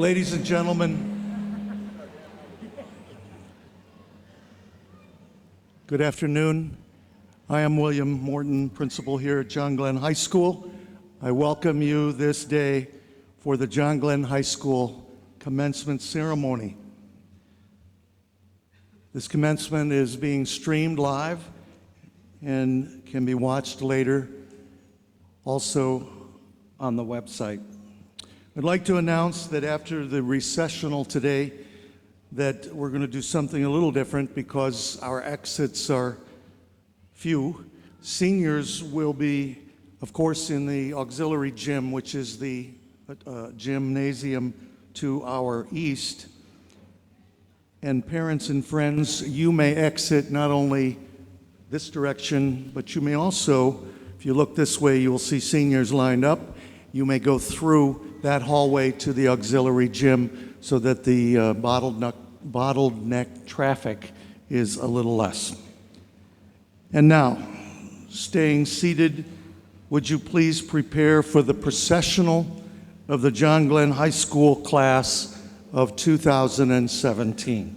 Ladies and gentlemen, good afternoon. I am William Morton, principal here at John Glenn High School. I welcome you this day for the John Glenn High School commencement ceremony. This commencement is being streamed live and can be watched later also on the website. I'd like to announce that after the recessional today that we're going to do something a little different because our exits are few. Seniors will be, of course, in the auxiliary gym, which is the gymnasium to our east. And parents and friends, you may exit not only this direction, but you may also, if you look this way, you will see seniors lined up. You may go through that hallway to the auxiliary gym so that the bottleneck traffic is a little less. And now, staying seated, would you please prepare for the processional of the John Glenn High School class of 2017.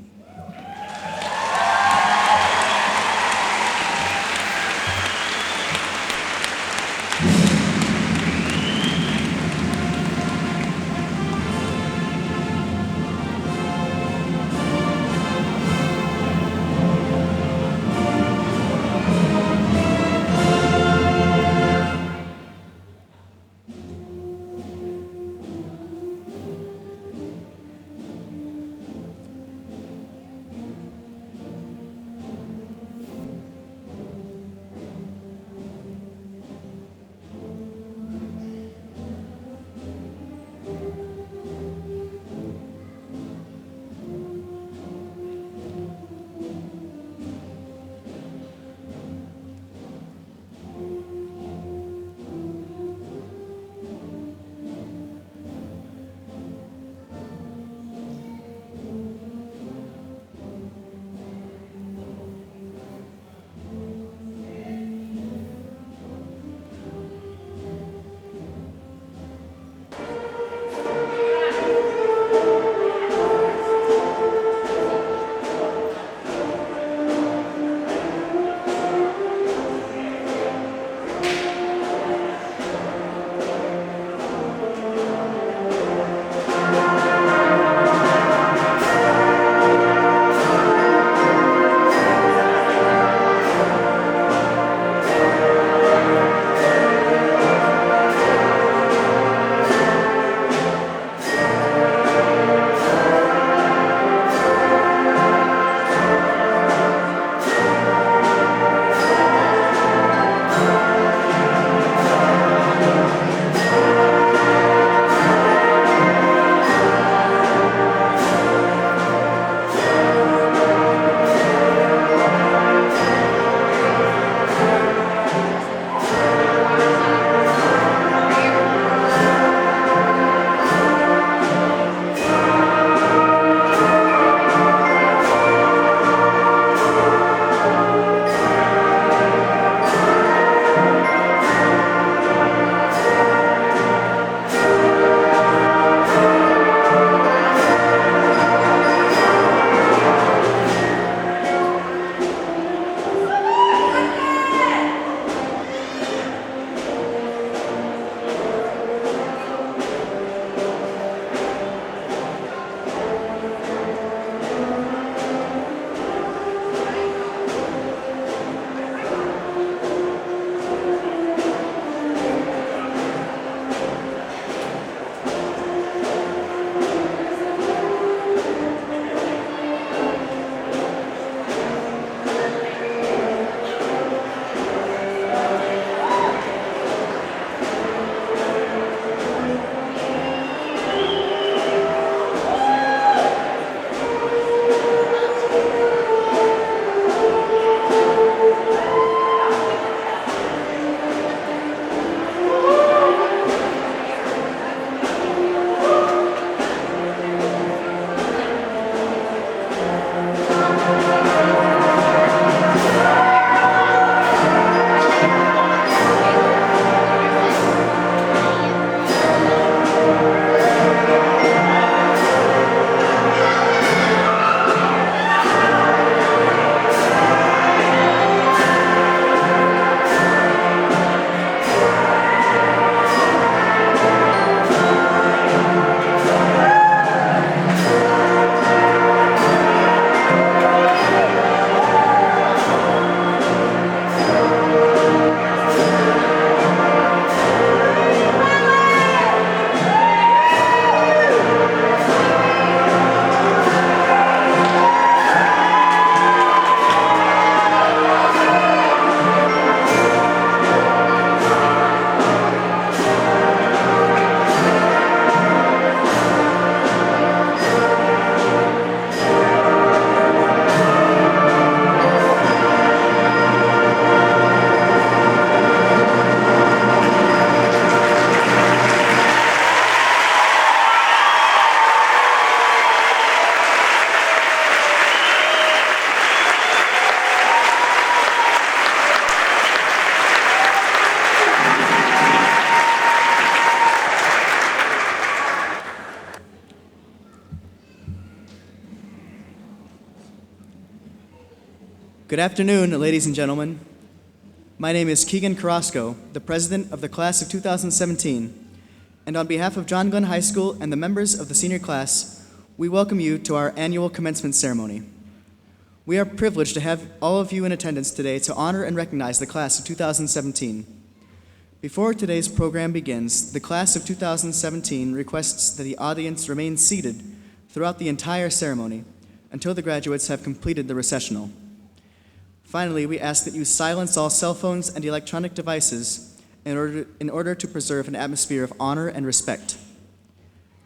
Good afternoon, ladies and gentlemen. My name is Keegan Carrasco, the president of the class of 2017, and on behalf of John Glenn High School and the members of the senior class, we welcome you to our annual commencement ceremony. We are privileged to have all of you in attendance today to honor and recognize the class of 2017. Before today's program begins, the class of 2017 requests that the audience remain seated throughout the entire ceremony until the graduates have completed the recessional. Finally, we ask that you silence all cell phones and electronic devices in order to preserve an atmosphere of honor and respect.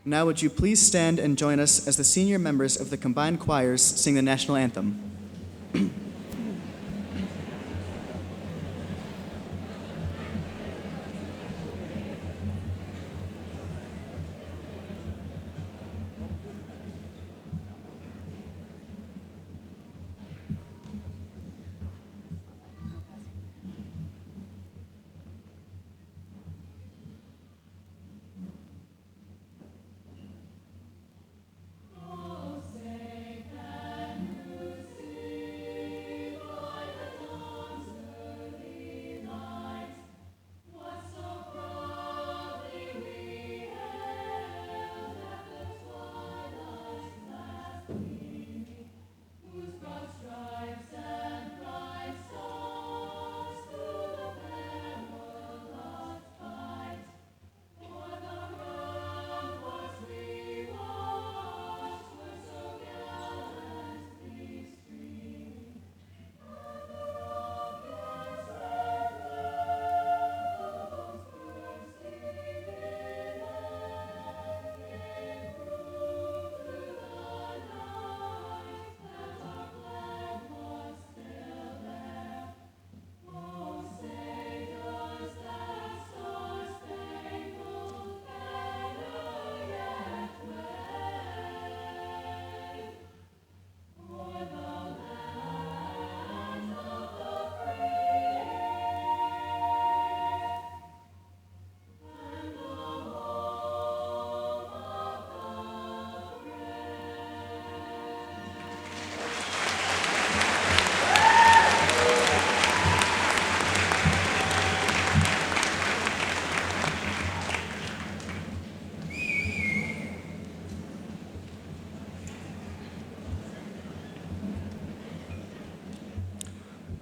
Now would you please stand and join us as the senior members of the combined choirs sing the national anthem.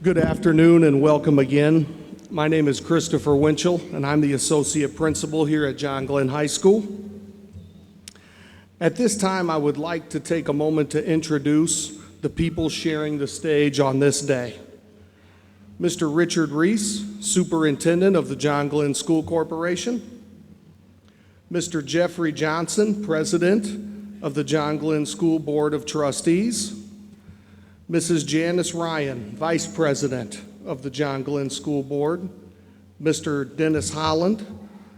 Good afternoon and welcome again. My name is Christopher Winchell and I'm the Associate Principal here at John Glenn High School. At this time, I would like to take a moment to introduce the people sharing the stage on this day. Mr. Richard Reese, Superintendent of the John Glenn School Corporation. Mr. Jeffrey Johnson, President of the John Glenn School Board of Trustees. Mrs. Janice Ryan, Vice President of the John Glenn School Board. Mr. Dennis Holland,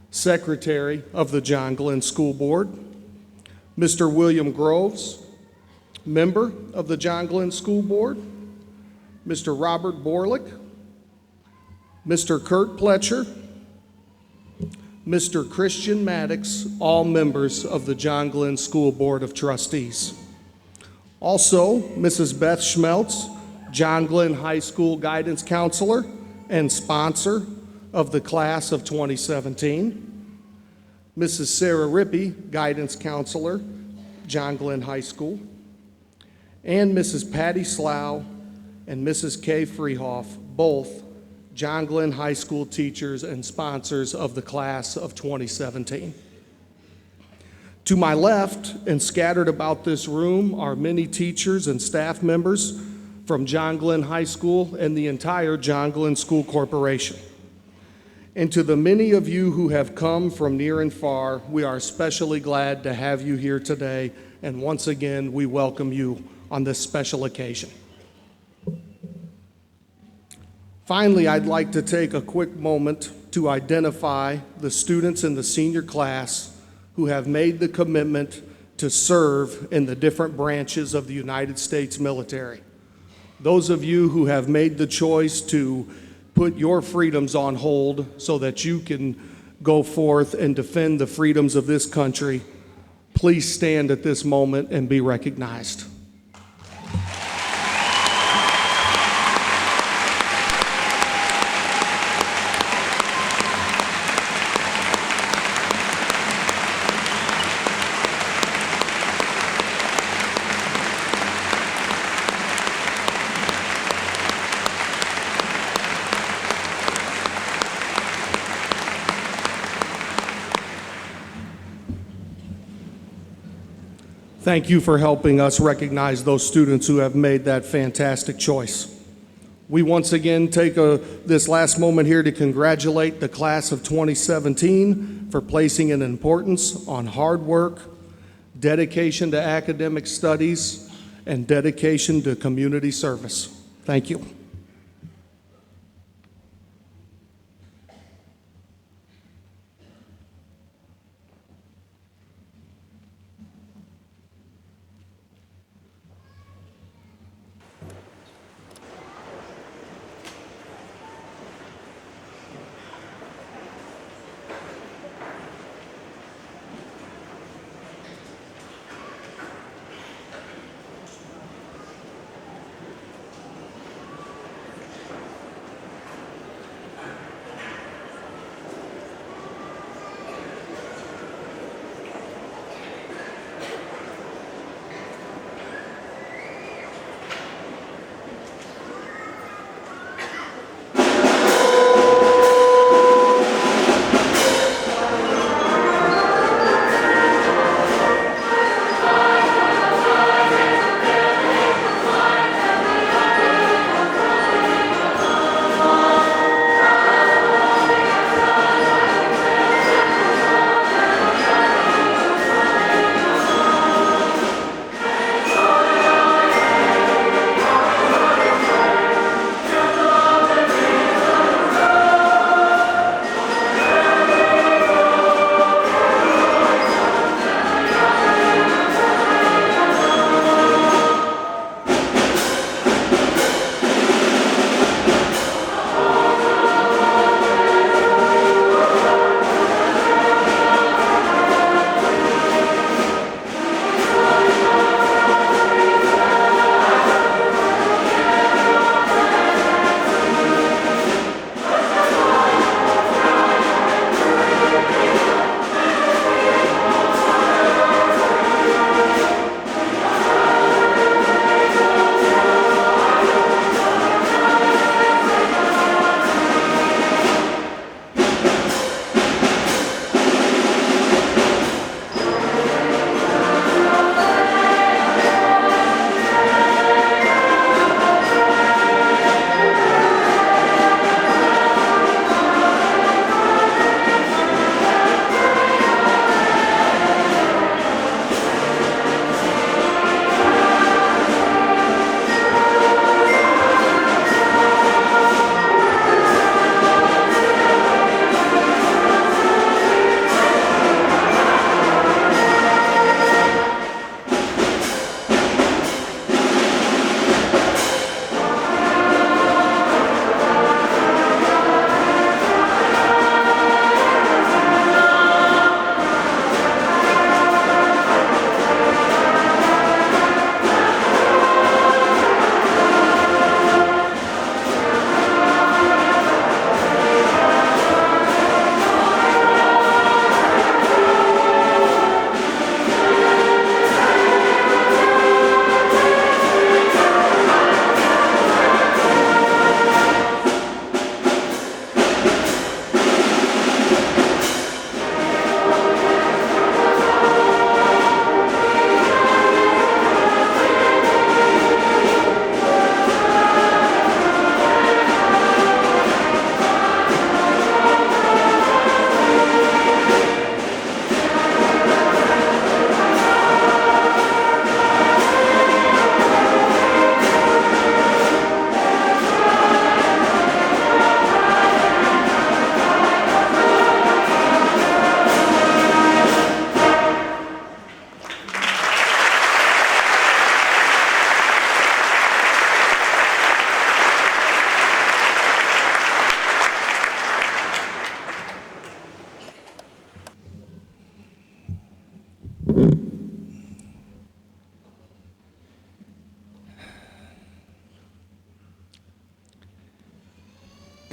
Secretary of the John Glenn School Board. Mr. William Groves, Member of the John Glenn School Board. Mr. Robert Borlick, Mr. Kurt Pletcher, Mr. Christian Maddox, all members of the John Glenn School Board of Trustees. Also, Mrs. Beth Schmeltz, John Glenn High School Guidance Counselor and sponsor of the class of 2017. Mrs. Sarah Rippey, Guidance Counselor, John Glenn High School. And Mrs. Patty Slough and Mrs. Kay Freehoff, both John Glenn High School teachers and sponsors of the class of 2017. To my left and scattered about this room are many teachers and staff members from John Glenn High School and the entire John Glenn School Corporation. And to the many of you who have come from near and far, we are especially glad to have you here today. And once again, we welcome you on this special occasion. Finally, I'd like to take a quick moment to identify the students in the senior class who have made the commitment to serve in the different branches of the United States military. Those of you who have made the choice to put your freedoms on hold so that you can go forth and defend the freedoms of this country, please stand at this moment and be recognized. Thank you for helping us recognize those students who have made that fantastic choice. We once again take this last moment here to congratulate the class of 2017 for placing an importance on hard work, dedication to academic studies, and dedication to community service. Thank you.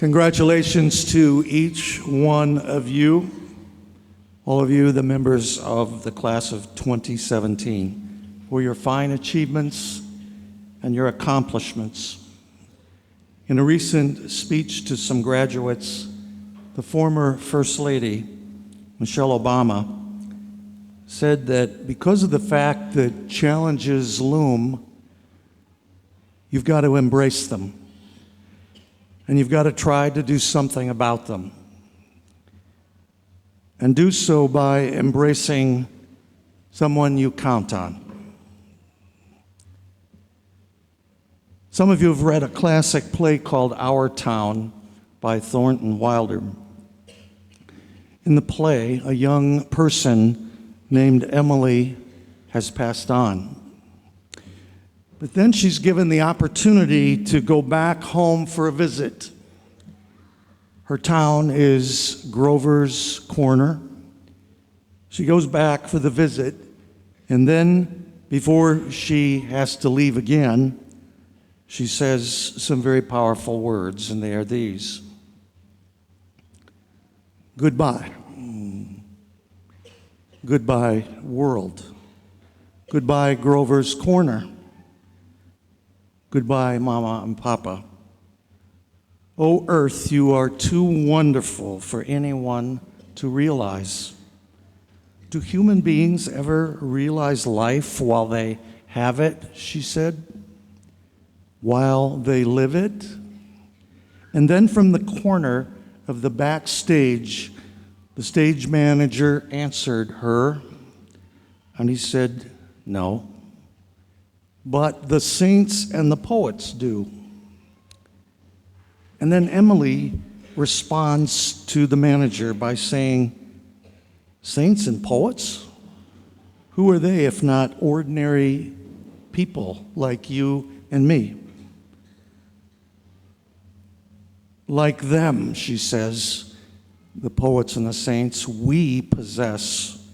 Congratulations to each one of you, all of you, the members of the class of 2017, for your fine achievements and your accomplishments. In a recent speech to some graduates, the former First Lady, Michelle Obama, said that because of the fact that challenges loom, you've got to embrace them. And you've got to try to do something about them. And do so by embracing someone you count on. Some of you have read a classic play called Our Town by Thornton Wilder. In the play, a young person named Emily has passed on. But then she's given the opportunity to go back home for a visit. Her town is Grover's Corner. She goes back for the visit, and then before she has to leave again, she says some very powerful words, and they are these. Goodbye. Goodbye, world. Goodbye, Grover's Corner. Goodbye, Mama and Papa. Oh, Earth, you are too wonderful for anyone to realize. Do human beings ever realize life while they have it, she said, while they live it? And then from the corner of the backstage, the stage manager answered her, and he said, no, but the saints and the poets do. And then Emily responds to the manager by saying, saints and poets? Who are they if not ordinary people like you and me? Like them, she says, the poets and the saints, we possess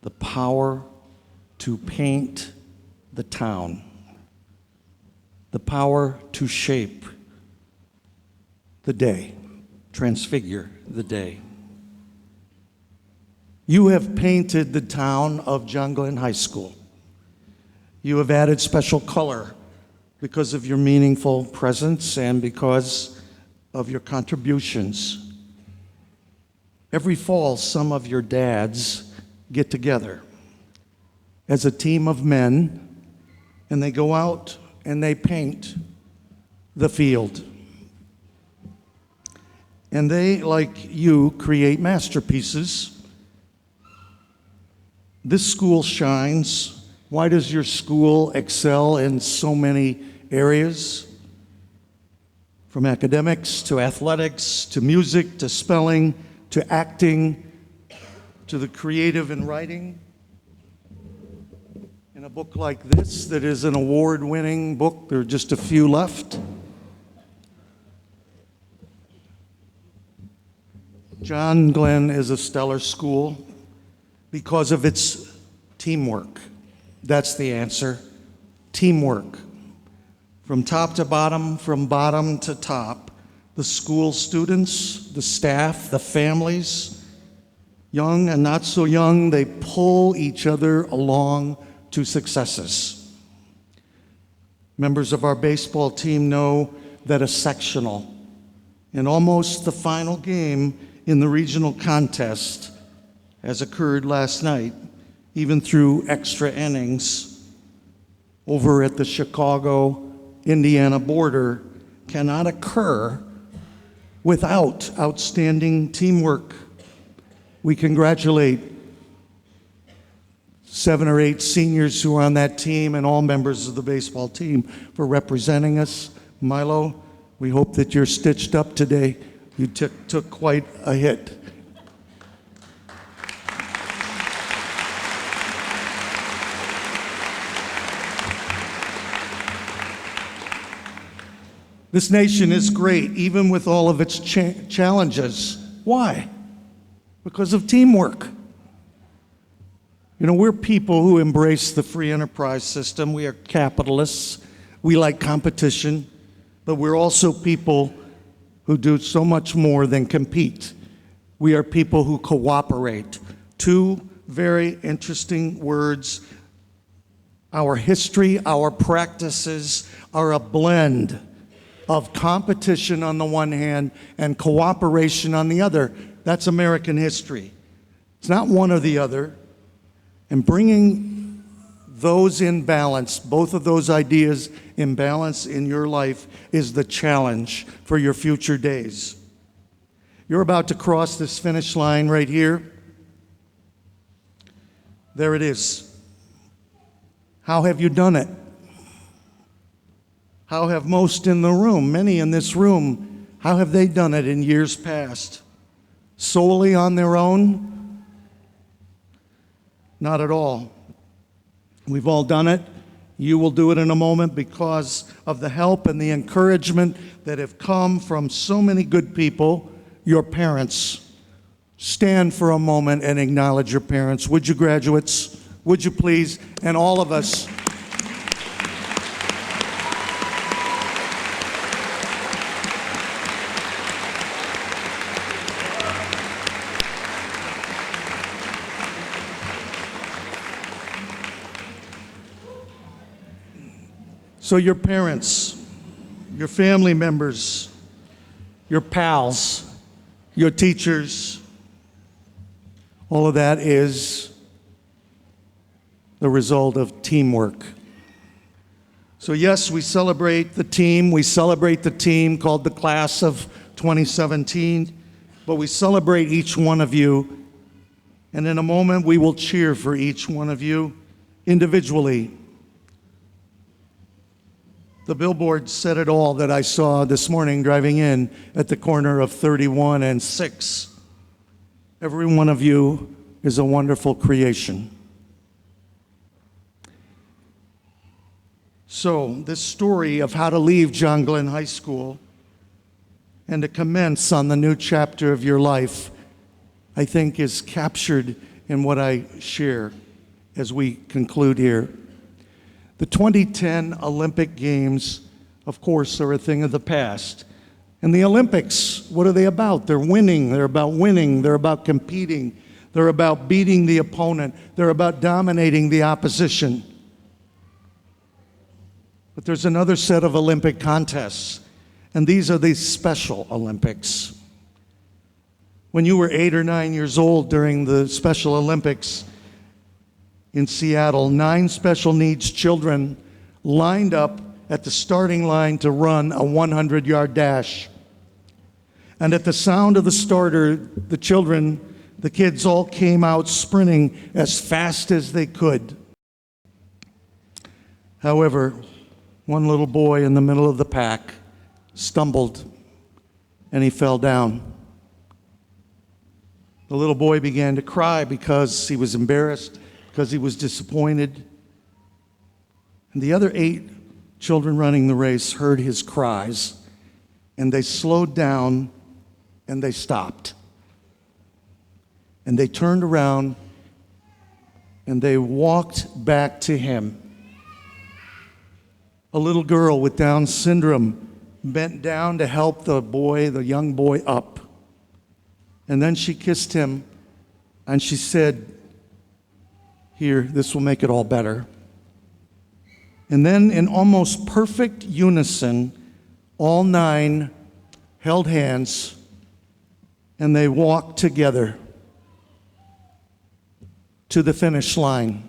the power to paint the town, the power to shape the day, transfigure the day. You have painted the town of John Glenn High School. You have added special color because of your meaningful presence and because of your contributions. Every fall, some of your dads get together as a team of men, and they go out and they paint the field. And they, like you, create masterpieces. This school shines. Why does your school excel in so many areas? From academics to athletics to music to spelling to acting to the creative and writing. In a book like this, that is an award-winning book, there are just a few left. John Glenn is a stellar school because of its teamwork. That's the answer. Teamwork. From top to bottom, from bottom to top, the school students, the staff, the families, young and not so young, they pull each other along to successes. Members of our baseball team know that a sectional and almost the final game in the regional contest, as occurred last night, even through extra innings over at the Chicago-Indiana border, cannot occur without outstanding teamwork. We congratulate 7 or 8 seniors who are on that team and all members of the baseball team for representing us. Milo, we hope that you're stitched up today. You took quite a hit. This nation is great, even with all of its challenges. Why? Because of teamwork. You know, we're people who embrace the free enterprise system. We are capitalists. We like competition. But we're also people who do so much more than compete. We are people who cooperate. 2 very interesting words. Our history, our practices are a blend of competition on the one hand and cooperation on the other. That's American history. It's not one or the other. And bringing those in balance, both of those ideas in balance in your life, is the challenge for your future days. You're about to cross this finish line right here. There it is. How have you done it? How have most in the room, many in this room, how have they done it in years past? Solely on their own? Not at all. We've all done it. You will do it in a moment because of the help and the encouragement that have come from so many good people, your parents. Stand for a moment and acknowledge your parents. Would you, graduates? Would you please? And all of us. So your parents, your family members, your pals, your teachers, all of that is the result of teamwork. So yes, we celebrate the team. We celebrate the team called the Class of 2017, but we celebrate each one of you. And in a moment, we will cheer for each one of you individually. The billboard said it all that I saw this morning driving in at the corner of 31 and 6. Every one of you is a wonderful creation. So, this story of how to leave John Glenn High School and to commence on the new chapter of your life, I think is captured in what I share as we conclude here. The 2010 Olympic Games, of course, are a thing of the past. And the Olympics, what are they about? They're winning. They're about winning. They're about competing. They're about beating the opponent. They're about dominating the opposition. But there's another set of Olympic contests, and these are the Special Olympics. When you were 8 or 9 years old during the Special Olympics, in Seattle, 9 special needs children lined up at the starting line to run a 100-yard dash. And at the sound of the starter, the kids all came out sprinting as fast as they could. However, one little boy in the middle of the pack stumbled and he fell down. The little boy began to cry because he was embarrassed, because he was disappointed. And the other 8 children running the race heard his cries, and they slowed down and they stopped. And they turned around and they walked back to him. A little girl with Down syndrome bent down to help the young boy up. And then she kissed him and she said, "Here, this will make it all better." And then in almost perfect unison, all 9 held hands and they walked together to the finish line.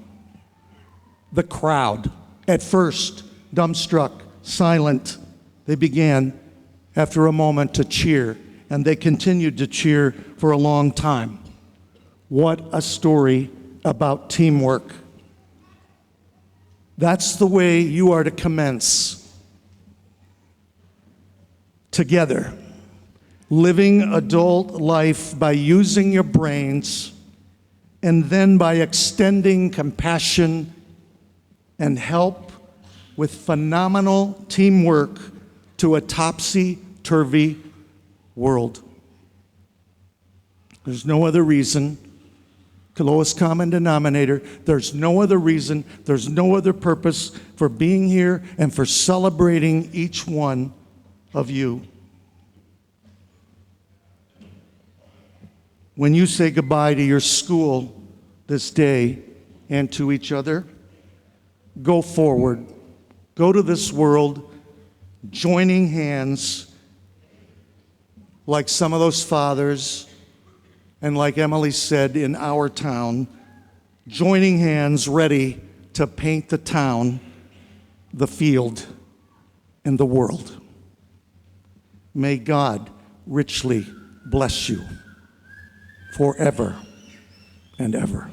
The crowd, at first dumbstruck, silent, they began after a moment to cheer, and they continued to cheer for a long time. What a story about teamwork. That's the way you are to commence. Together, living adult life by using your brains and then by extending compassion and help with phenomenal teamwork to a topsy-turvy world. There's no other reason. Lowest common denominator. There's no other reason, there's no other purpose for being here and for celebrating each one of you. When you say goodbye to your school this day and to each other, go forward. Go to this world joining hands like some of those fathers, and like Emily said, in our town, joining hands ready to paint the town, the field, and the world. May God richly bless you forever and ever.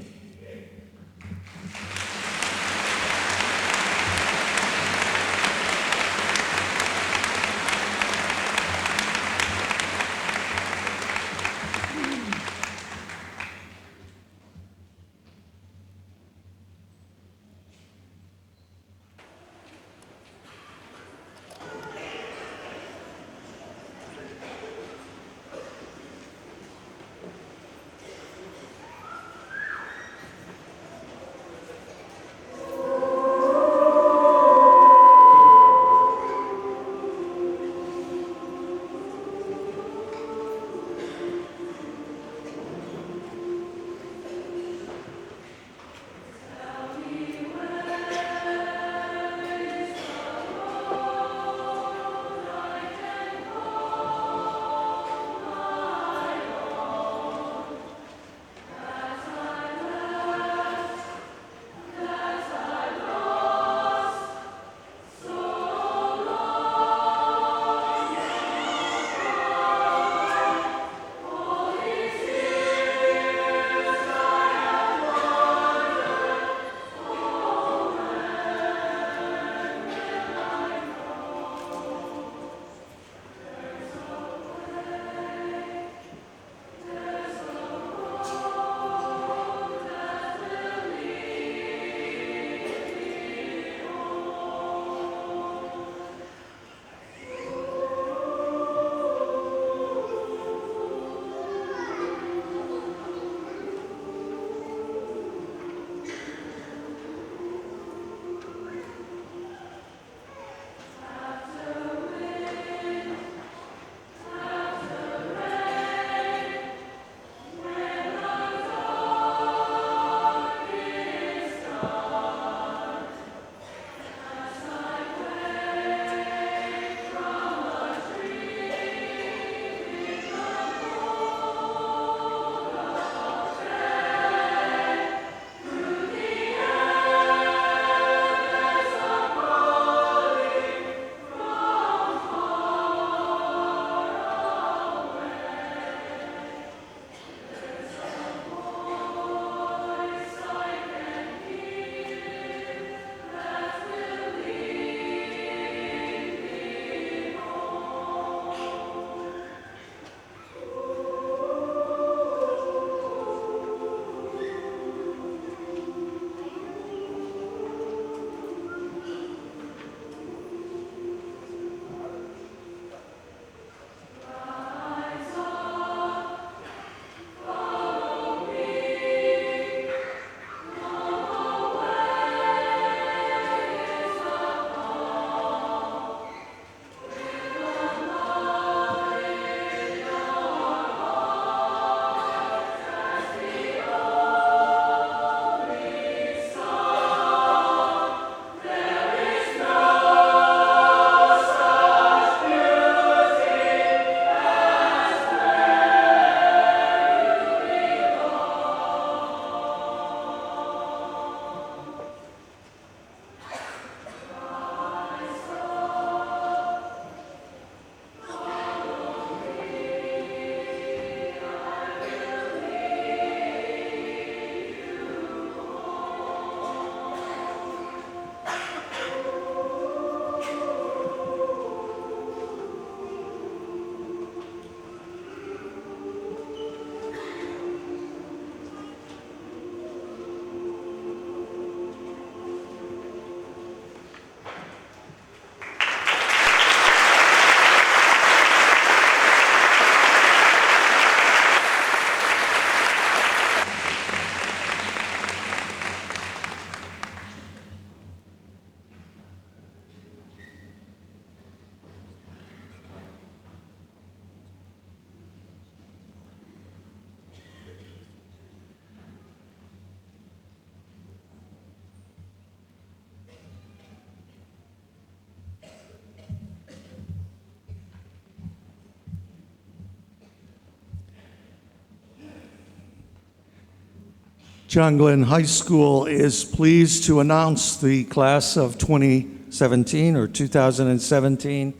John Glenn High School is pleased to announce the class of 2017 or 2017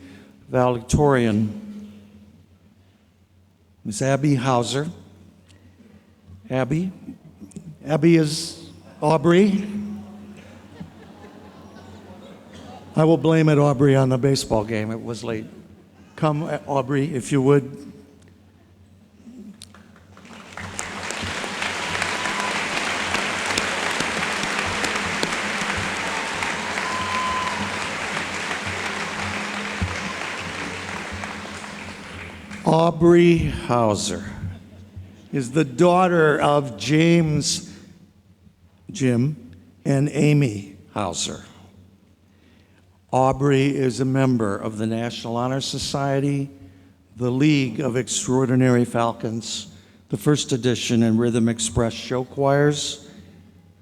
Valedictorian. Miss Abby Hauser. Abby is Aubrey. I will blame it, Aubrey, on the baseball game. It was late. Come, Aubrey, if you would. Aubrey Hauser is the daughter of James, Jim, and Amy Hauser. Aubrey is a member of the National Honor Society, the League of Extraordinary Falcons, the First Edition and Rhythm Express show choirs,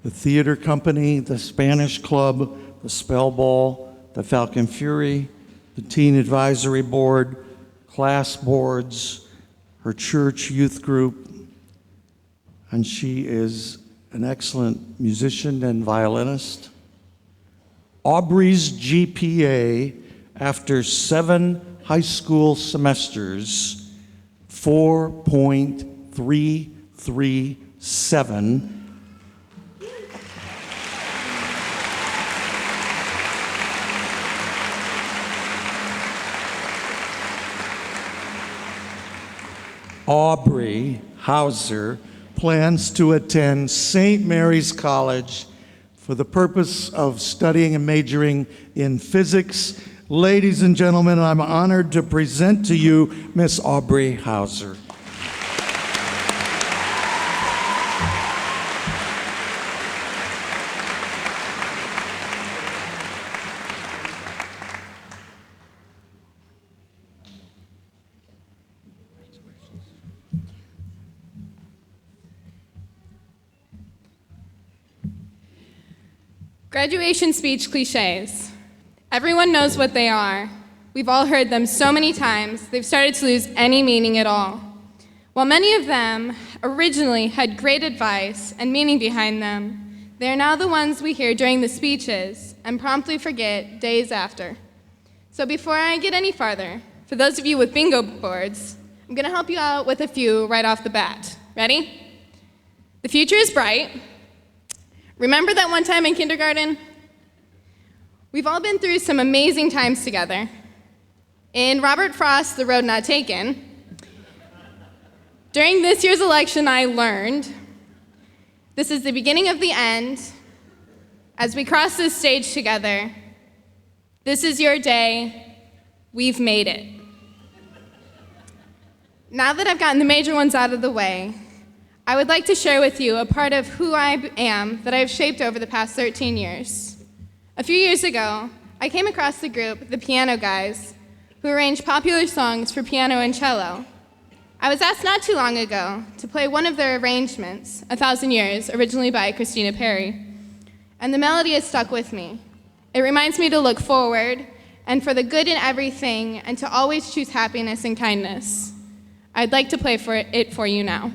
the theater company, the Spanish Club, the Spell Ball, the Falcon Fury, the Teen Advisory Board, class boards, her church youth group, and she is an excellent musician and violinist. Aubrey's GPA after 7 high school semesters, 4.337. Aubrey Hauser plans to attend St. Mary's College for the purpose of studying and majoring in physics. Ladies and gentlemen, I'm honored to present to you Miss Aubrey Hauser. Graduation speech cliches. Everyone knows what they are. We've all heard them so many times, they've started to lose any meaning at all. While many of them originally had great advice and meaning behind them, they are now the ones we hear during the speeches and promptly forget days after. So before I get any farther, for those of you with bingo boards, I'm going to help you out with a few right off the bat. Ready? The future is bright. Remember that one time in kindergarten? We've all been through some amazing times together. In Robert Frost's The Road Not Taken, during this year's election, I learned this is the beginning of the end. As we cross this stage together, this is your day. We've made it. Now that I've gotten the major ones out of the way, I would like to share with you a part of who I am that I have shaped over the past 13 years. A few years ago, I came across the group, the Piano Guys, who arranged popular songs for piano and cello. I was asked not too long ago to play one of their arrangements, 1,000 Years, originally by Christina Perri, and the melody has stuck with me. It reminds me to look forward and for the good in everything and to always choose happiness and kindness. I'd like to play it for you now.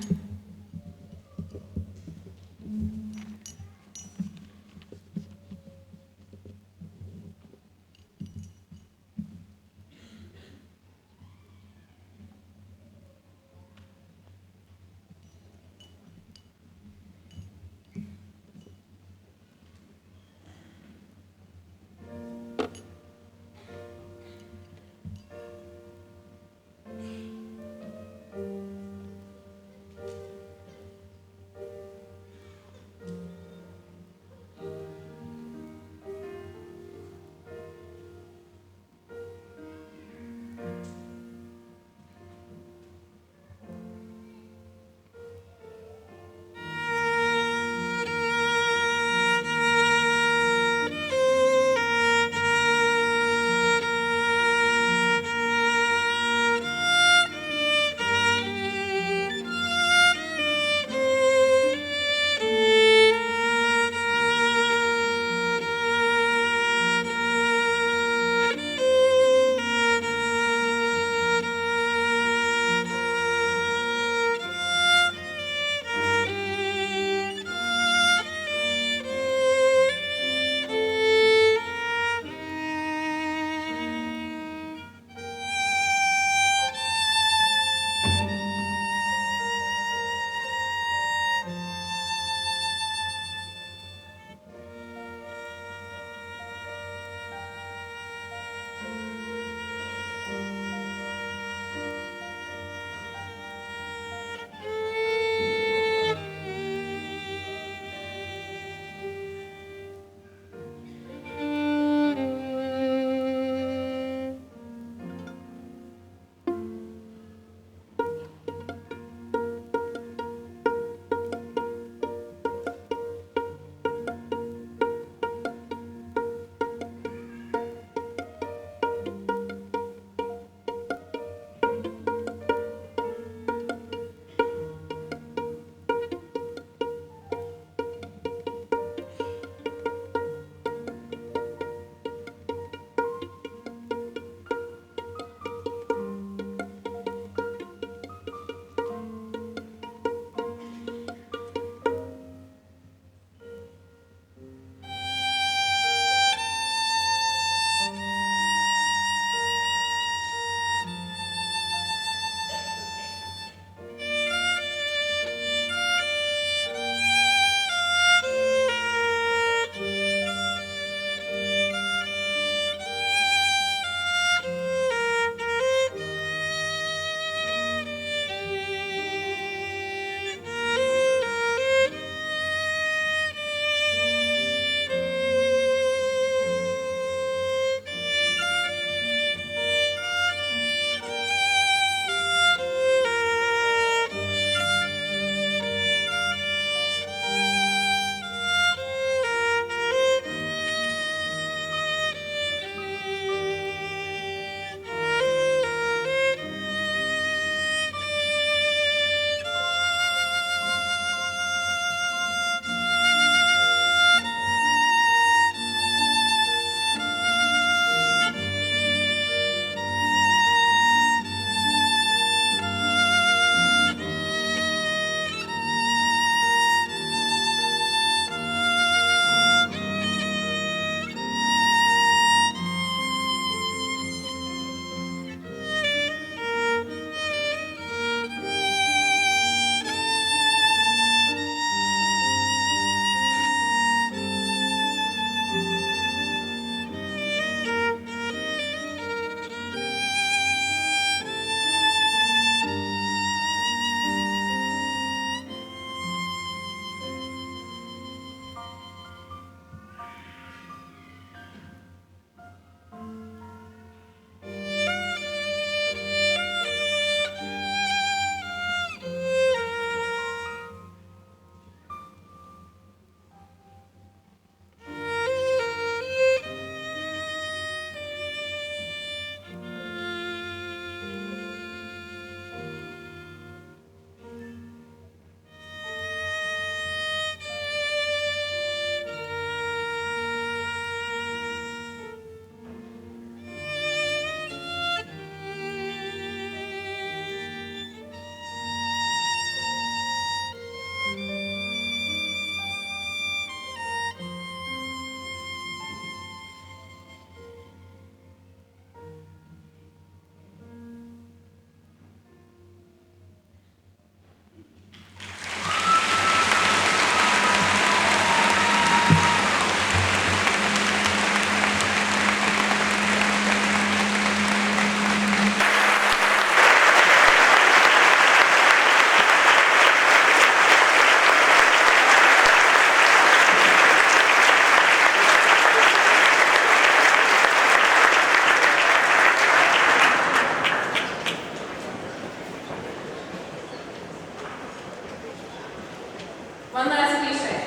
One last cliche.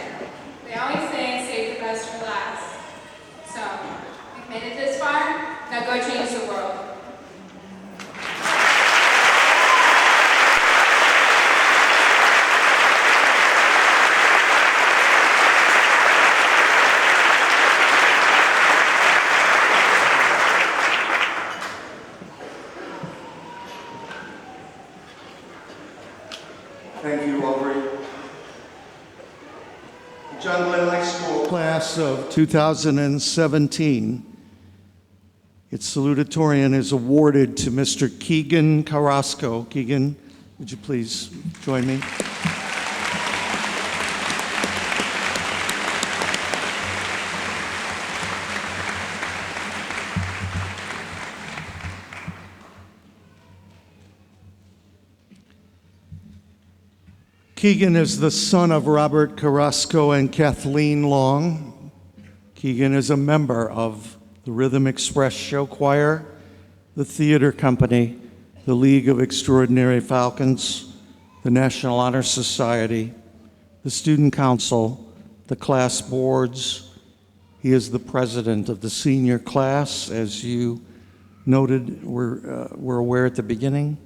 We always say save the best for last. So, we've made it this far, now go change the world. Thank you, Aubrey. The John Glenn High School class of 2017, its salutatorian is awarded to Mr. Keegan Carrasco. Keegan, would you please join me? Keegan is the son of Robert Carrasco and Kathleen Long. Keegan is a member of the Rhythm Express Show Choir, the Theater Company, the League of Extraordinary Falcons, the National Honor Society, the Student Council, the class boards. He is the president of the senior class, as you noted, we're aware at the beginning.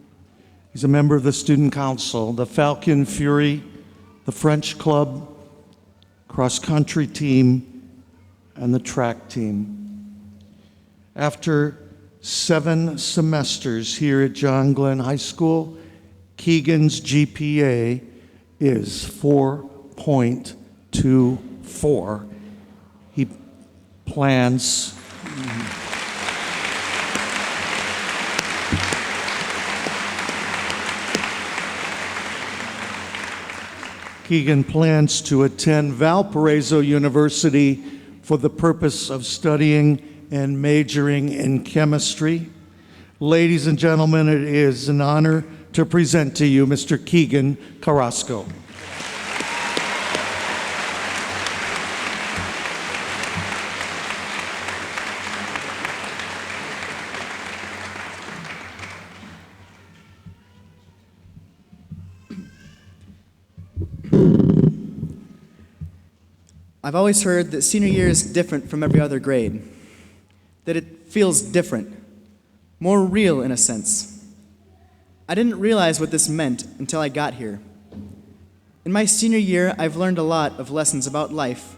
He's a member of the Student Council, the Falcon Fury, the French Club, cross-country team, and the track team. After 7 semesters here at John Glenn High School, Keegan's GPA is 4.24. He plans Keegan plans to attend Valparaiso University for the purpose of studying and majoring in chemistry. Ladies and gentlemen, it is an honor to present to you Mr. Keegan Carrasco. I've always heard that senior year is different from every other grade, that it feels different, more real in a sense. I didn't realize what this meant until I got here. In my senior year, I've learned a lot of lessons about life,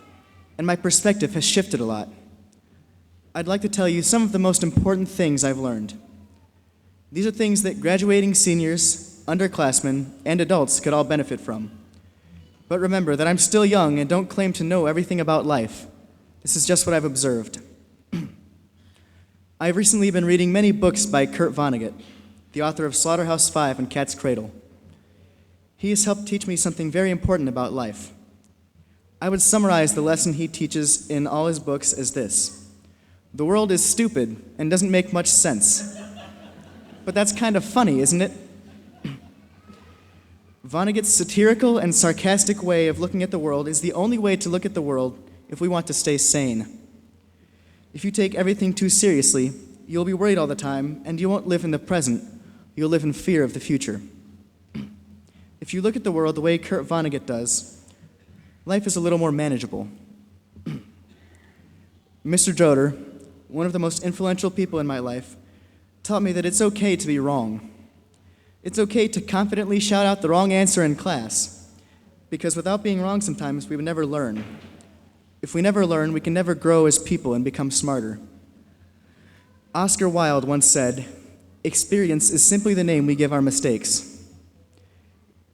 and my perspective has shifted a lot. I'd like to tell you some of the most important things I've learned. These are things that graduating seniors, underclassmen, and adults could all benefit from. But remember that I'm still young and don't claim to know everything about life. This is just what I've observed. I've recently been reading many books by Kurt Vonnegut, the author of Slaughterhouse-Five and Cat's Cradle. He has helped teach me something very important about life. I would summarize the lesson he teaches in all his books as this: the world is stupid and doesn't make much sense. But that's kind of funny, isn't it? Vonnegut's satirical and sarcastic way of looking at the world is the only way to look at the world if we want to stay sane. If you take everything too seriously, you'll be worried all the time, and you won't live in the present. You'll live in fear of the future. If you look at the world the way Kurt Vonnegut does, life is a little more manageable. Mr. Droder, one of the most influential people in my life, taught me that it's okay to be wrong. It's okay to confidently shout out the wrong answer in class, because without being wrong sometimes, we would never learn. If we never learn, we can never grow as people and become smarter. Oscar Wilde once said, "Experience is simply the name we give our mistakes."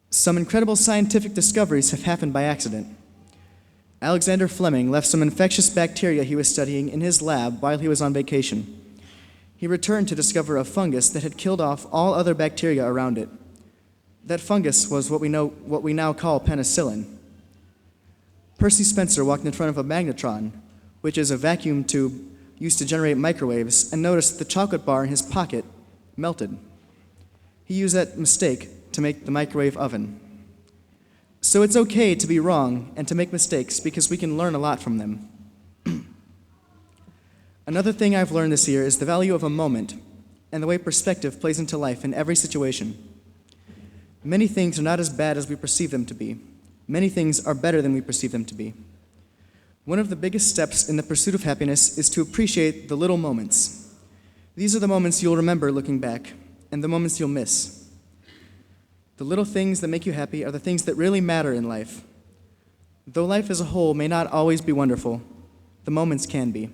Some incredible scientific discoveries have happened by accident. Alexander Fleming left some infectious bacteria he was studying in his lab while he was on vacation. He returned to discover a fungus that had killed off all other bacteria around it. That fungus was what we now call penicillin. Percy Spencer walked in front of a magnetron, which is a vacuum tube used to generate microwaves, and noticed the chocolate bar in his pocket melted. He used that mistake to make the microwave oven. So it's okay to be wrong and to make mistakes because we can learn a lot from them. Another thing I've learned this year is the value of a moment and the way perspective plays into life in every situation. Many things are not as bad as we perceive them to be. Many things are better than we perceive them to be. One of the biggest steps in the pursuit of happiness is to appreciate the little moments. These are the moments you'll remember looking back, and the moments you'll miss. The little things that make you happy are the things that really matter in life. Though life as a whole may not always be wonderful, the moments can be.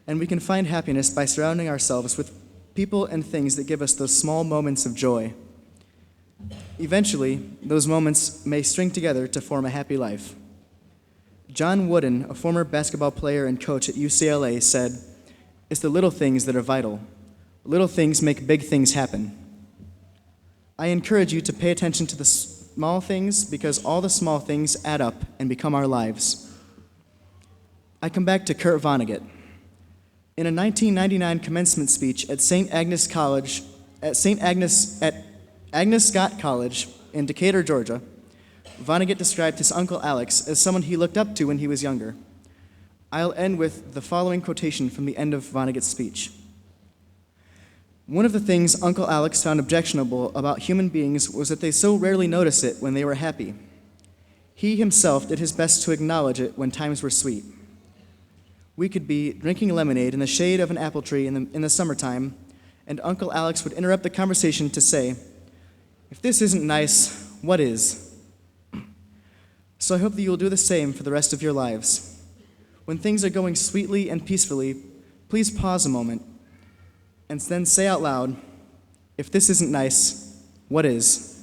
And we can find happiness by surrounding ourselves with people and things that give us those small moments of joy. Eventually, those moments may string together to form a happy life. John Wooden, a former basketball player and coach at UCLA, said, "It's the little things that are vital. Little things make big things happen." I encourage you to pay attention to the small things because all the small things add up and become our lives. I come back to Kurt Vonnegut. In a 1999 commencement speech at Agnes Scott College in Decatur, Georgia, Vonnegut described his Uncle Alex as someone he looked up to when he was younger. I'll end with the following quotation from the end of Vonnegut's speech. "One of the things Uncle Alex found objectionable about human beings was that they so rarely notice it when they were happy. He himself did his best to acknowledge it when times were sweet. We could be drinking lemonade in the shade of an apple tree in the summertime, and Uncle Alex would interrupt the conversation to say, 'If this isn't nice, what is?' So I hope that you will do the same for the rest of your lives. When things are going sweetly and peacefully, please pause a moment and then say out loud, 'If this isn't nice, what is?'"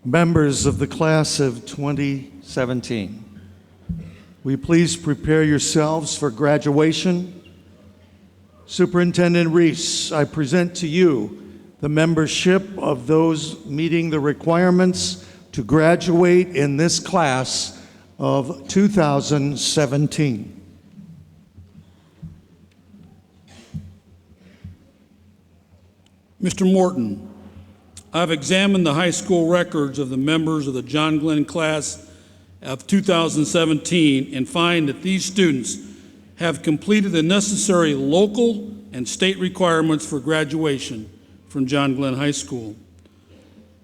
Members of the class of 2017, will you please prepare yourselves for graduation? Superintendent Reese, I present to you the membership of those meeting the requirements to graduate in this class of 2017. Mr. Morton, I've examined the high school records of the members of the John Glenn class of 2017 and find that these students have completed the necessary local and state requirements for graduation from John Glenn High School.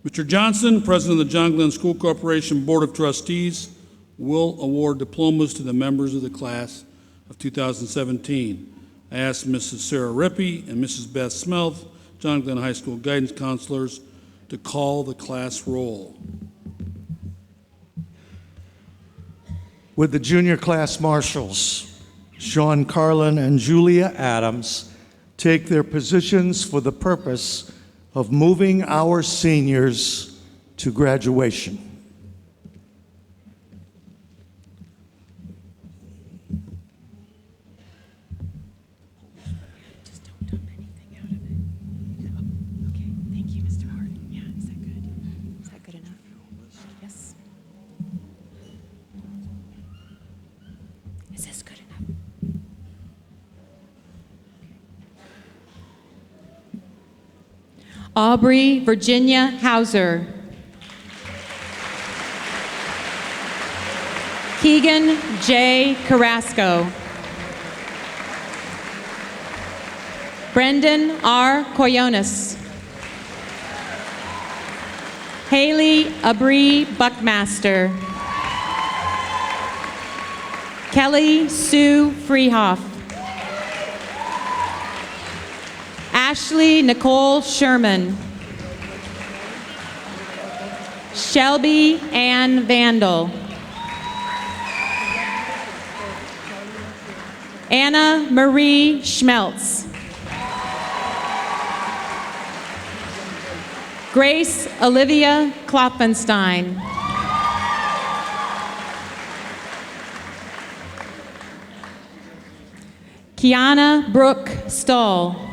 Mr. Johnson, President of the John Glenn School Corporation Board of Trustees, will award diplomas to the members of the class of 2017. I ask Mrs. Sarah Rippey and Mrs. Beth Smelth, John Glenn High School guidance counselors, to call the class roll. Would the junior class marshals, Sean Carlin and Julia Adams, take their positions for the purpose of moving our seniors to graduation? Aubrey Virginia Hauser. Keegan J. Carrasco. Brendan R. Coyonis. Haley Abri Buckmaster. Kelly Sue Freehoff. Ashley Nicole Sherman. Shelby Ann Vandal. Anna Marie Schmeltz. Grace Olivia Klopfenstein. Kiana Brooke Stoll.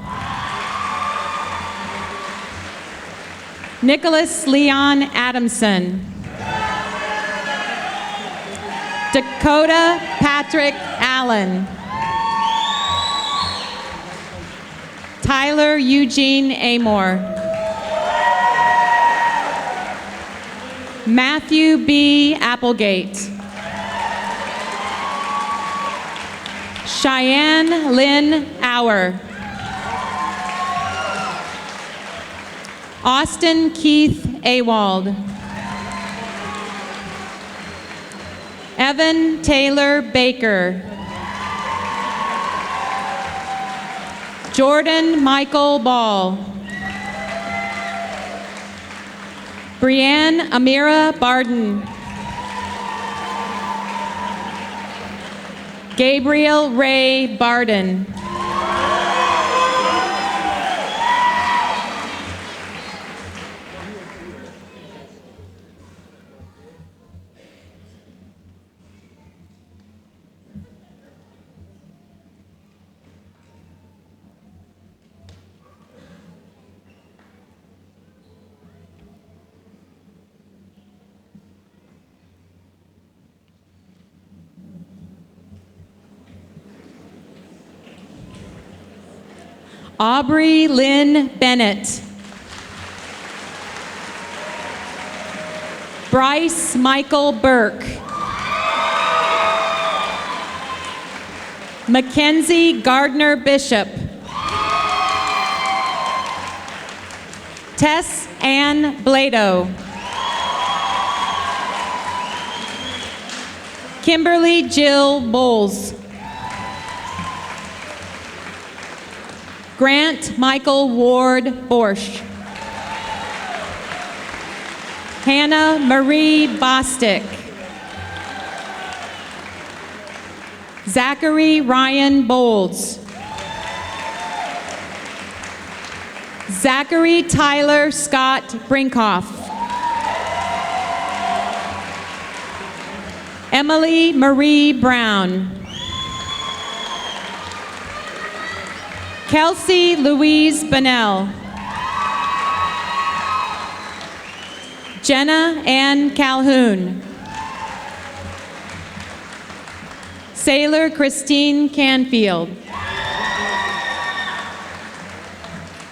Nicholas Leon Adamson. Dakota Patrick Allen. Tyler Eugene Amor. Matthew B. Applegate. Cheyenne Lynn Auer. Austin Keith Awald. Evan Taylor Baker. Jordan Michael Ball. Brianne Amira Barden. Gabriel Ray Barden. Aubrey Lynn Bennett. Bryce Michael Burke. Mackenzie Gardner Bishop. Tess Ann Blado. Kimberly Jill Bowles. Grant Michael Ward Borsch. Hannah Marie Bostick. Zachary Ryan Bolds. Zachary Tyler Scott Brinkhoff. Emily Marie Brown. Kelsey Louise Bonnell. Jenna Ann Calhoun. Sailor Christine Canfield.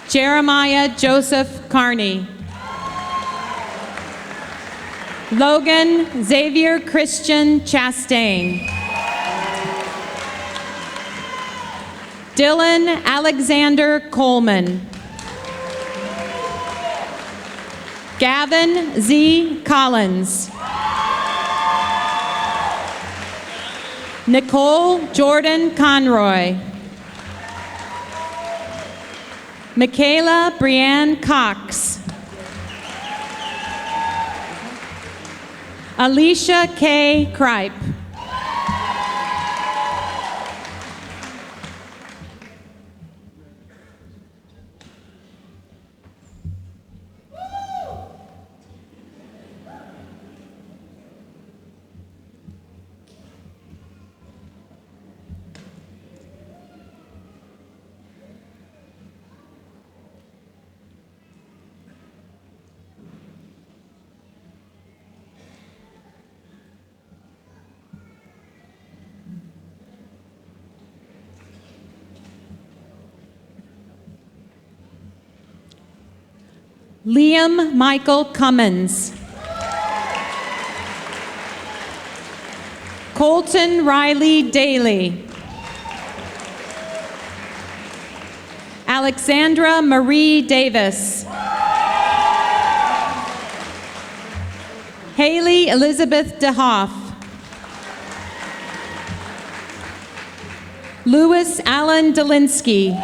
Jeremiah Joseph Carney. Logan Xavier Christian Chastain. Dylan Alexander Coleman. Gavin Z. Collins. Nicole Jordan Conroy. Michaela Brianne Cox. Alicia K. Kripe. Liam Michael Cummins. Colton Riley Daly. Alexandra Marie Davis. Haley Elizabeth DeHoff. Louis Allen Delinsky.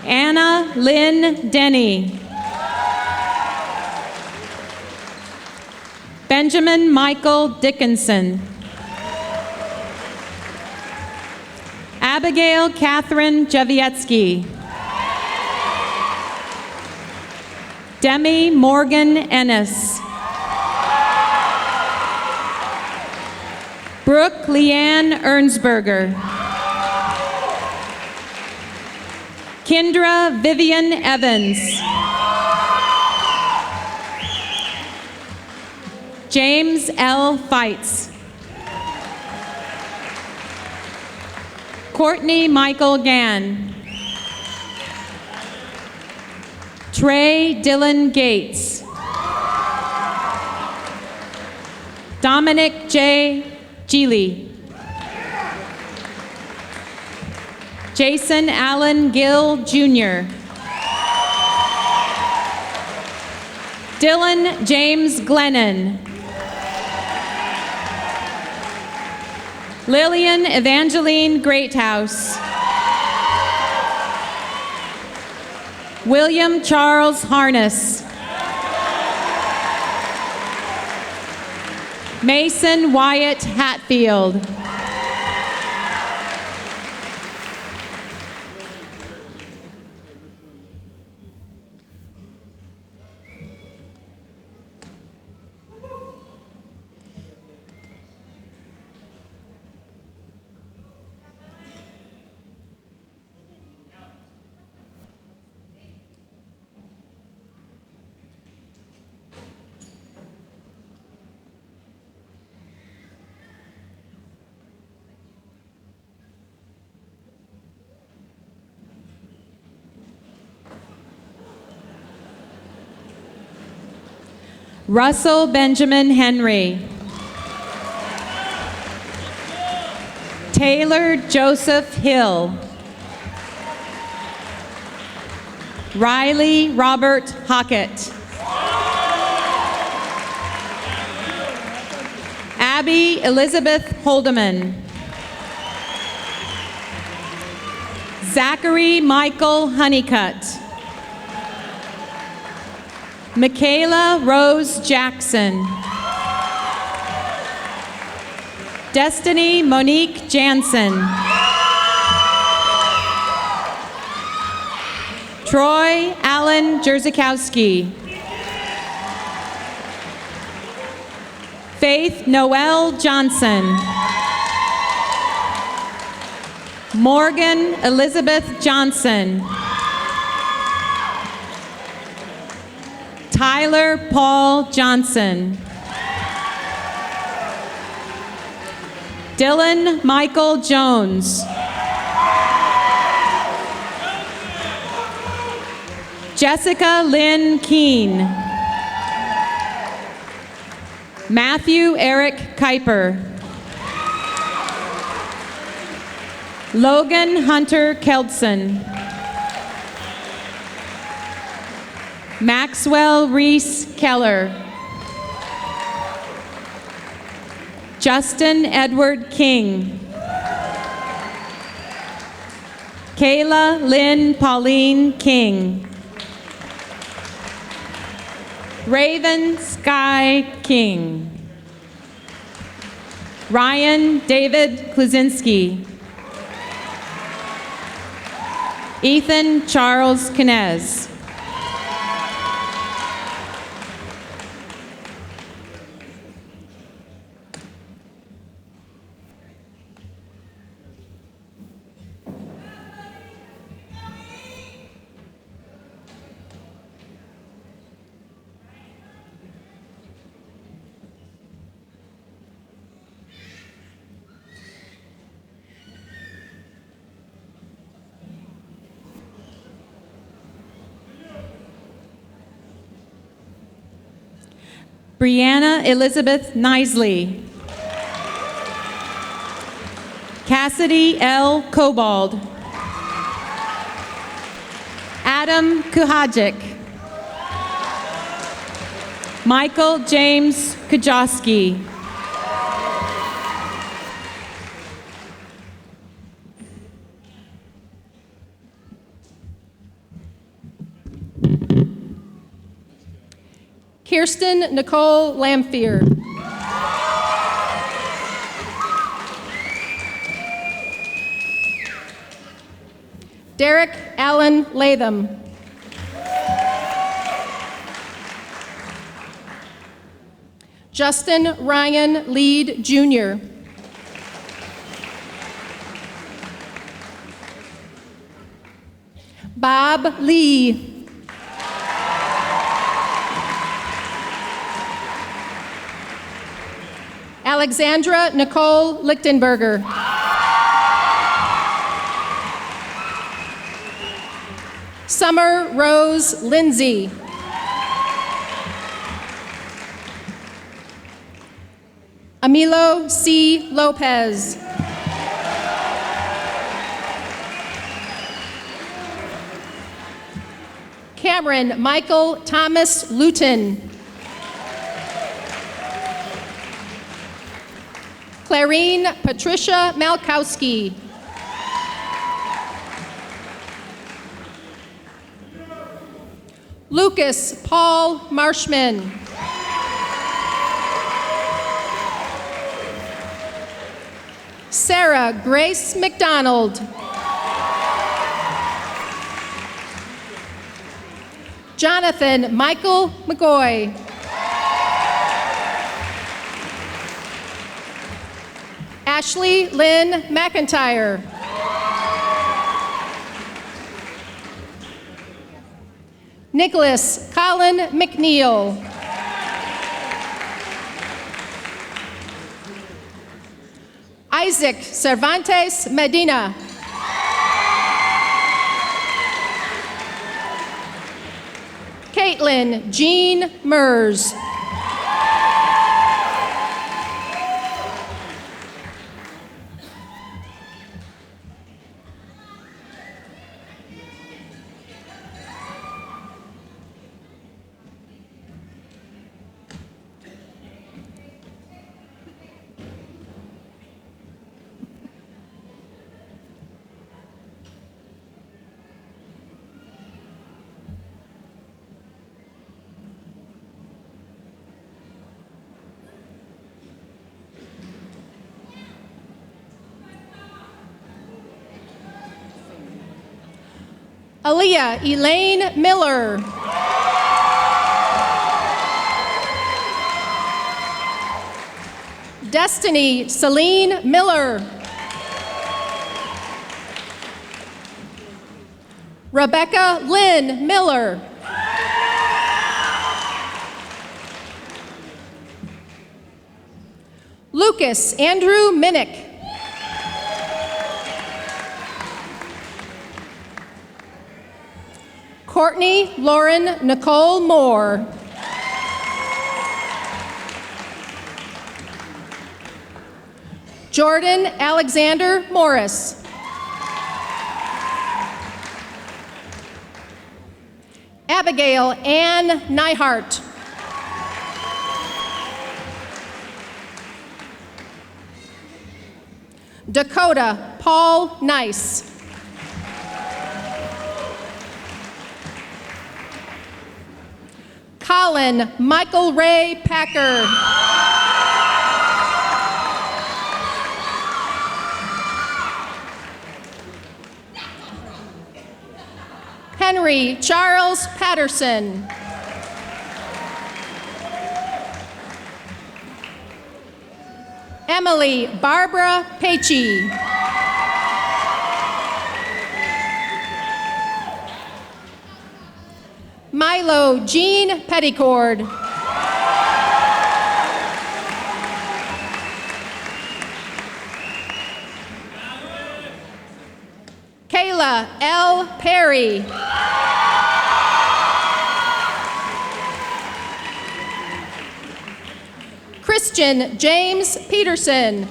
Anna Lynn Denny. Benjamin Michael Dickinson. Abigail Catherine Javietsky. Demi Morgan Ennis. Brooke Leanne Ernsberger. Kendra Vivian Evans. James L. Feitz. Courtney Michael Gann. Trey Dylan Gates. Dominic J. Geely. Jason Allen Gill, Jr. Dylan James Glennon. Lillian Evangeline Greathouse. William Charles Harness. Mason Wyatt Hatfield. Russell Benjamin Henry. Taylor Joseph Hill. Riley Robert Hockett. Abby Elizabeth Holdeman. Zachary Michael Honeycutt. Michaela Rose Jackson. Destiny Monique Jansen. Troy Allen Jerzakowski. Faith Noel Johnson. Morgan Elizabeth Johnson. Tyler Paul Johnson. Dylan Michael Jones. Jessica Lynn Keene. Matthew Eric Kuiper. Logan Hunter Keldson. Maxwell Reese Keller. Justin Edward King. Kayla Lynn Pauline King. Raven Sky King. Ryan David Kluzinski. Ethan Charles Kinez. Brianna Elizabeth Nisley. Cassidy L. Cobald. Adam Kuhajic. Michael James Kujowski. Kirsten Nicole Lamphere. Derek Allen Latham. Justin Ryan Lead Jr. Bob Lee. Alexandra Nicole Lichtenberger. Summer Rose Lindsay. Emilio C. Lopez. Cameron Michael Thomas Luton. Clarine Patricia Malkowski. Lucas Paul Marshman. Sarah Grace McDonald. Jonathan Michael McGoy. Ashley Lynn McIntyre. Nicholas Colin McNeil. Isaac Cervantes Medina. Caitlin Jean Mers. Aaliyah Elaine Miller. Destiny Celine Miller. Rebecca Lynn Miller. Lucas Andrew Minnick. Courtney Lauren Nicole Moore. Jordan Alexander Morris. Abigail Ann Nyhart. Dakota Paul Nice. Colin Michael Ray Packer. Henry Charles Patterson. Emily Barbara Pecci. Milo Jean Petticord. Kayla L. Perry. Christian James Peterson.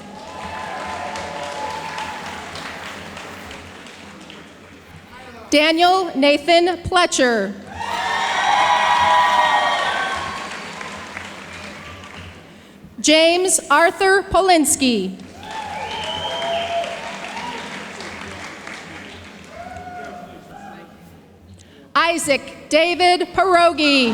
Daniel Nathan Pletcher. James Arthur Polinsky. Isaac David Pierogi.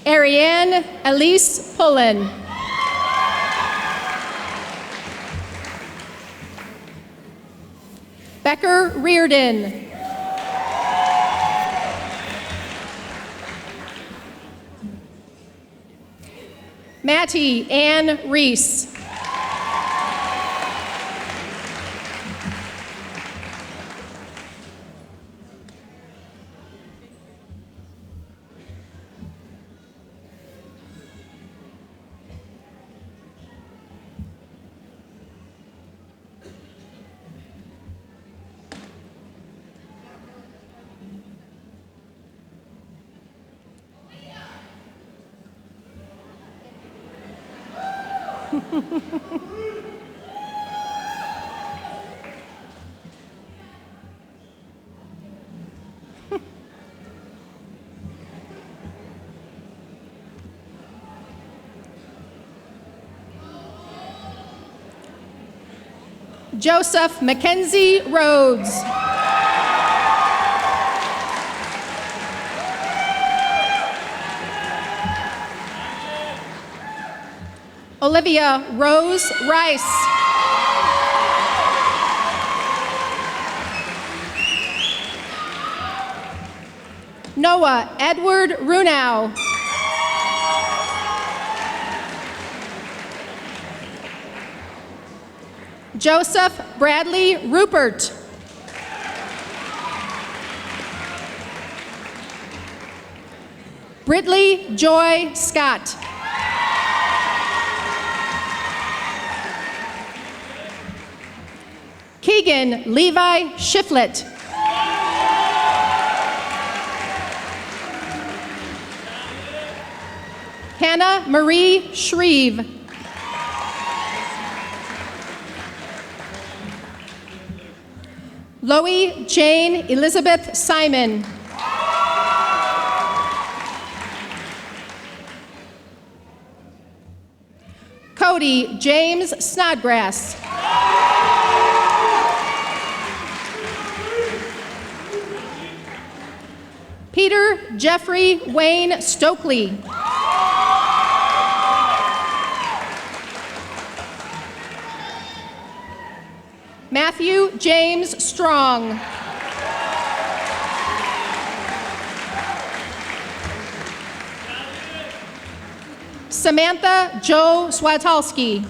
Ariane Elise Pullen. Becker Reardon. Mattie Ann Reese. Joseph Mackenzie Rhodes. Olivia Rose Rice. Noah Edward Runau. Joseph Bradley Rupert. Britley Joy Scott. Keegan Levi Shiflett. Hannah Marie Shreve. Loie Jane Elizabeth Simon. Cody James Snodgrass. Peter Jeffrey Wayne Stokely. Matthew James Strong. Samantha Jo Swatalski.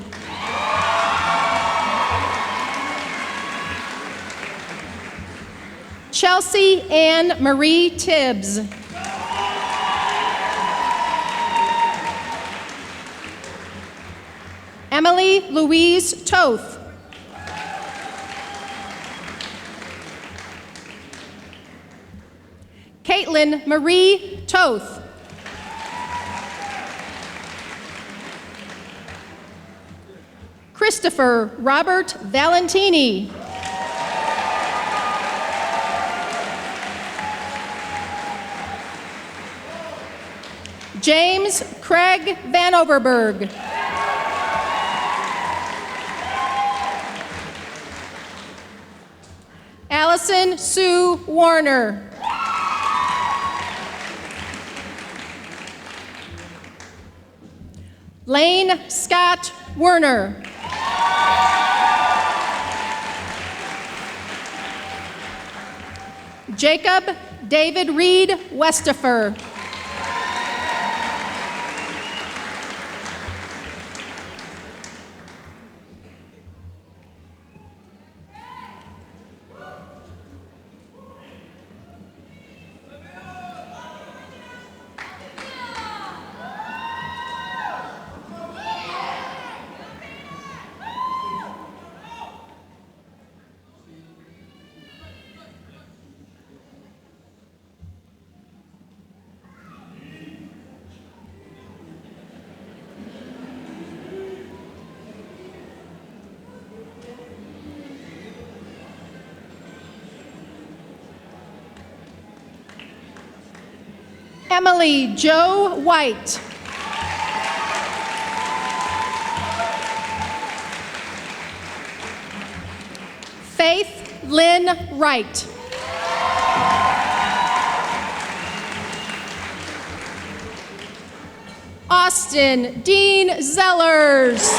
Chelsea Ann Marie Tibbs. Emily Louise Toth. Caitlin Marie Toth. Christopher Robert Valentini. James Craig Van Overberg. Allison Sue Warner. Lane Scott Werner. Jacob David Reed Westifer. Emily Jo White. Faith Lynn Wright. Austin Dean Zellers.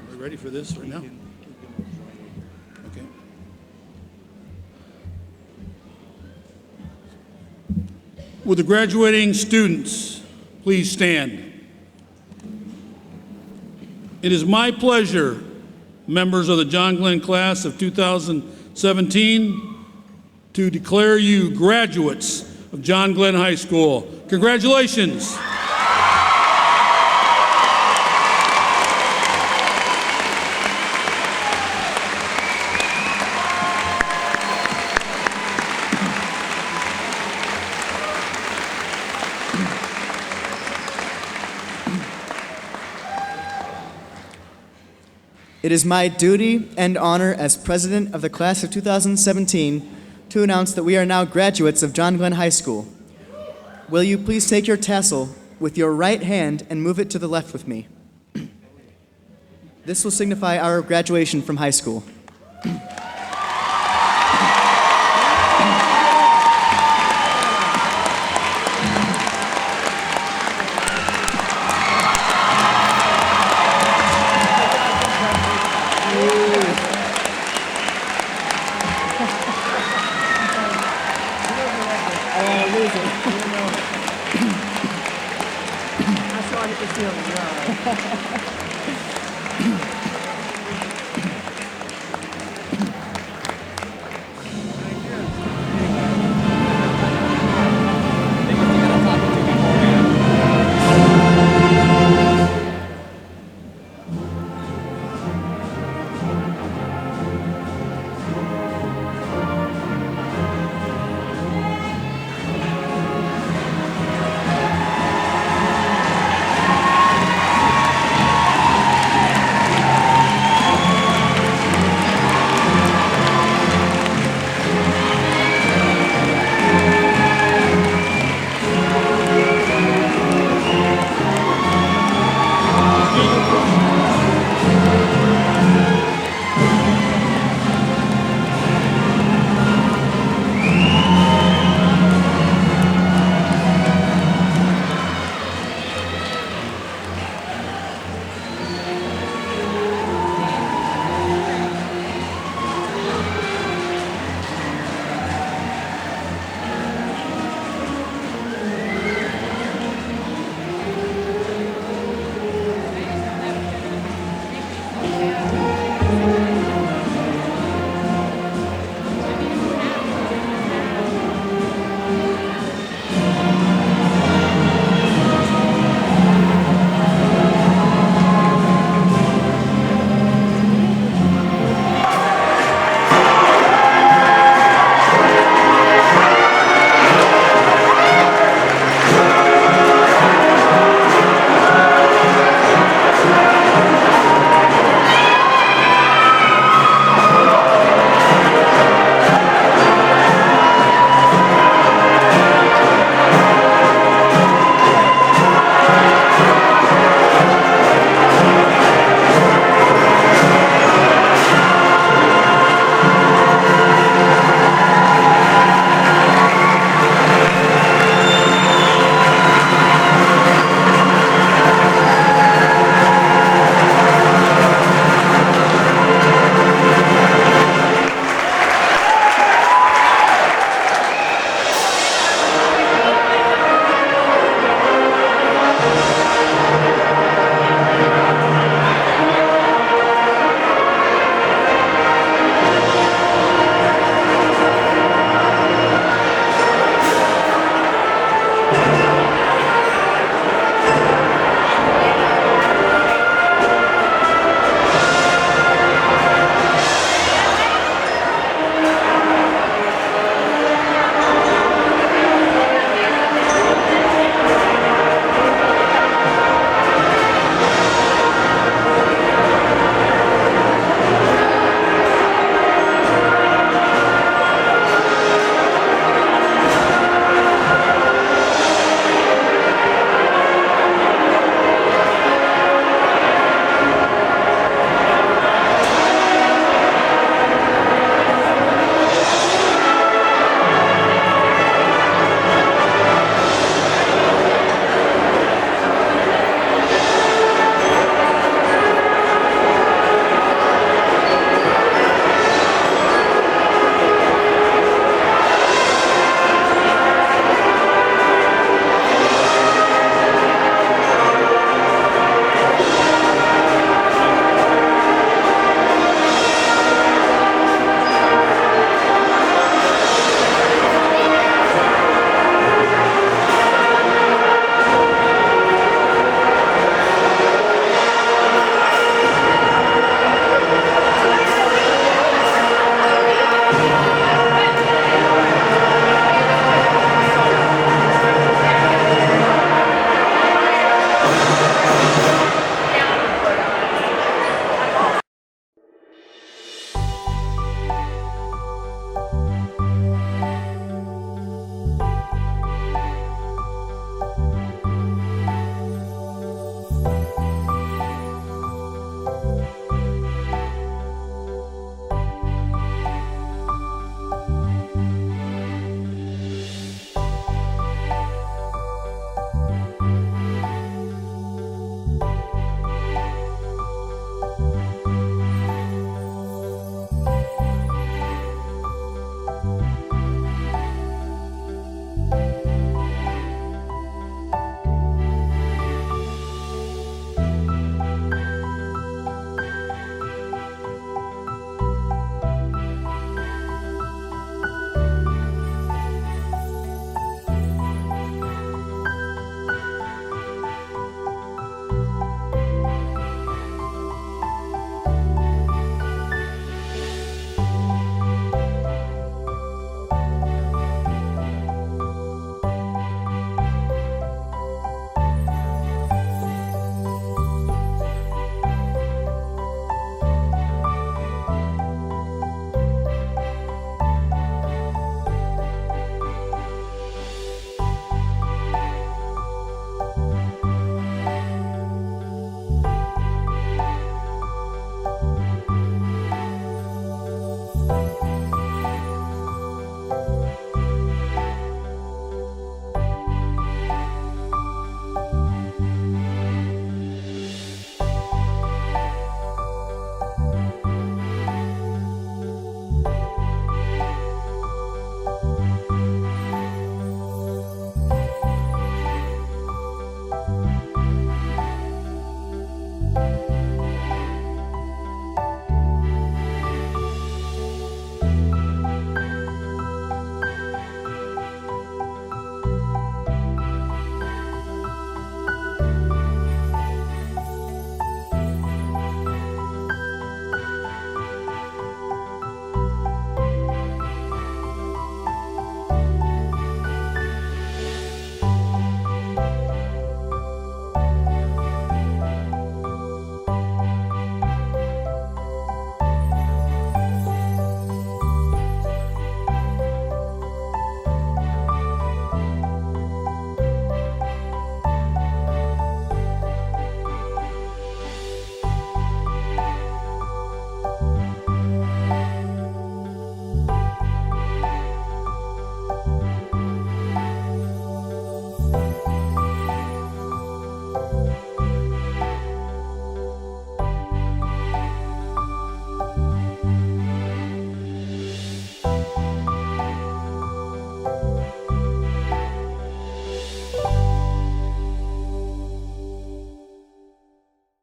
Are we ready for this right now? Okay. Will the graduating students please stand? It is my pleasure, members of the John Glenn class of 2017, to declare you graduates of John Glenn High School. Congratulations. It is my duty and honor as president of the class of 2017 to announce that we are now graduates of John Glenn High School. Will you please take your tassel with your right hand and move it to the left with me? This will signify our graduation from high school. I get to see him. Yeah.